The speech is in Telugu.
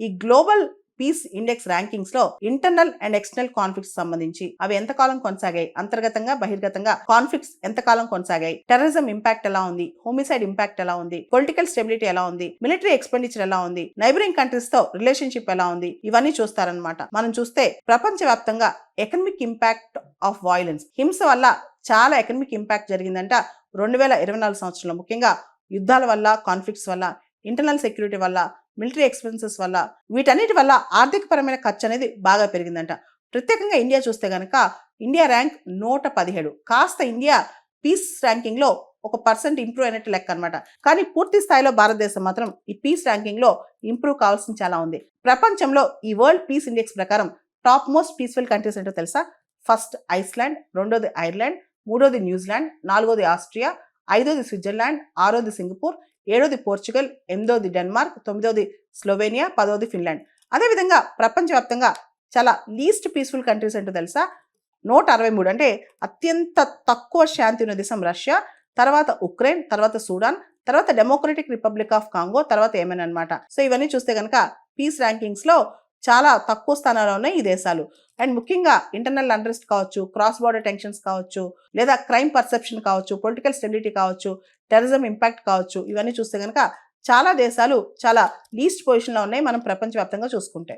ఈ గ్లోబల్ పీస్ ఇండెక్స్ ర్యాంకింగ్స్ లో ఇంటర్నల్ అండ్ ఎక్స్టర్నల్ కాన్ఫ్లిక్ట్స్ సంబంధించి అవి ఎంతకాలం కొనసాగాయి, అంతర్గతంగా బహిర్గతంగా కాన్ఫ్లిక్ట్స్ ఎంతకాలం కొనసాగాయి, టెర్రరిజం ఇంపాక్ట్ ఎలా ఉంది, హోమిసైడ్ ఇంపాక్ట్ ఎలా ఉంది, పొలిటికల్ స్టెబిలిటీ ఎలా ఉంది, మిలిటరీ ఎక్స్పెండిచర్ ఎలా ఉంది, నైబరింగ్ కంట్రీస్ తో రిలేషన్షిప్ ఎలా ఉంది, ఇవన్నీ చూస్తారనమాట. మనం చూస్తే ప్రపంచవ్యాప్తంగా ఎకనమిక్ ఇంపాక్ట్ ఆఫ్ వైలెన్స్, హింస వల్ల చాలా ఎకనమిక్ ఇంపాక్ట్ జరిగిందంట 2024 సంవత్సరంలో. ముఖ్యంగా యుద్ధాల వల్ల, కాన్ఫ్లిక్ట్స్ వల్ల, ఇంటర్నల్ సెక్యూరిటీ వల్ల, మిలిటరీ ఎక్స్పెన్సెస్ వల్ల, వీటన్నిటి వల్ల ఆర్థిక పరమైన ఖర్చు అనేది బాగా పెరిగిందంట. ప్రత్యేకంగా ఇండియా చూస్తే గనక ఇండియా ర్యాంక్ 117, కాస్త ఇండియా పీస్ ర్యాంకింగ్ లో 1% ఇంప్రూవ్ అయినట్టు లెక్క అనమాట. కానీ పూర్తి స్థాయిలో భారతదేశం మాత్రం ఈ పీస్ ర్యాంకింగ్ లో ఇంప్రూవ్ కావాల్సింది చాలా ఉంది. ప్రపంచంలో ఈ వరల్డ్ పీస్ ఇండెక్స్ ప్రకారం టాప్ మోస్ట్ పీస్ఫుల్ కంట్రీస్ ఏంటో తెలుసా? ఫస్ట్ ఐస్లాండ్, రెండోది ఐర్లాండ్, మూడోది న్యూజిలాండ్, నాలుగోది ఆస్ట్రియా, ఐదోది స్విట్జర్లాండ్, ఆరోది సింగపూర్, ఏడోది పోర్చుగల్, ఎనిమిదోది డెన్మార్క్, తొమ్మిదోది స్లోవేనియా, 10వది ఫిన్లాండ్. అదేవిధంగా ప్రపంచవ్యాప్తంగా చాలా లీస్ట్ పీస్ఫుల్ కంట్రీస్ ఏంటో తెలుసా? 163, అంటే అత్యంత తక్కువ శాంతి ఉన్న దేశం రష్యా, తర్వాత ఉక్రెయిన్, తర్వాత సూడాన్, తర్వాత డెమోక్రటిక్ రిపబ్లిక్ ఆఫ్ కాంగో, తర్వాత ఏమన్ అనమాట. సో ఇవన్నీ చూస్తే కనుక పీస్ ర్యాంకింగ్స్ లో చాలా తక్కువ స్థానాల్లో ఉన్నాయి ఈ దేశాలు. అండ్ ముఖ్యంగా ఇంటర్నల్ అండర్స్ట్ కావచ్చు, క్రాస్ బార్డర్ టెన్షన్స్ కావచ్చు, లేదా క్రైమ్ పర్సెప్షన్ కావచ్చు, పొలిటికల్ స్టెబిలిటీ కావచ్చు, టెర్రరిజం ఇంపాక్ట్ కావచ్చు, ఇవన్నీ చూస్తే కనుక చాలా దేశాలు చాలా లీస్ట్ పొజిషన్లో ఉన్నాయి మనం ప్రపంచవ్యాప్తంగా చూసుకుంటే.